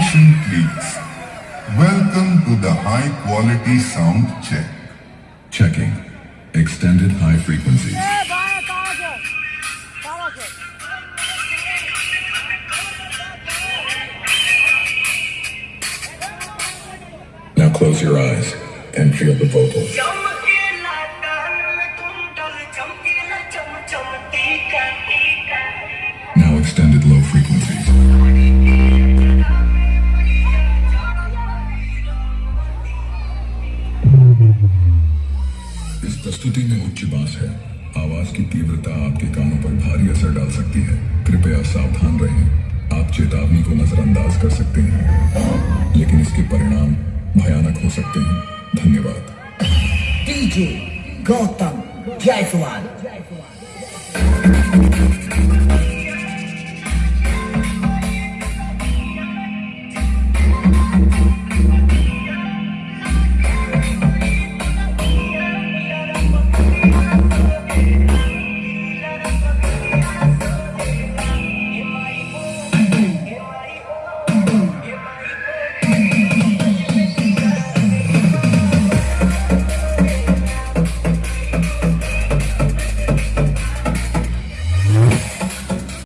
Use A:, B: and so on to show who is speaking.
A: Attention please. Welcome to the high quality sound check.
B: Checking. Extended high frequencies. Now close your eyes and feel the vocals. Now extended low frequencies. इस प्रस्तुति में उच्च बास है। आवाज की तीव्रता आपके कानों पर भारी असर डाल सकती है। कृपया सावधान रहें। आप चेतावनी को नजरअंदाज कर सकते हैं, लेकिन इसके परिणाम भयानक हो सकते हैं। धन्यवाद।
C: DJ Gotham Jaiswal.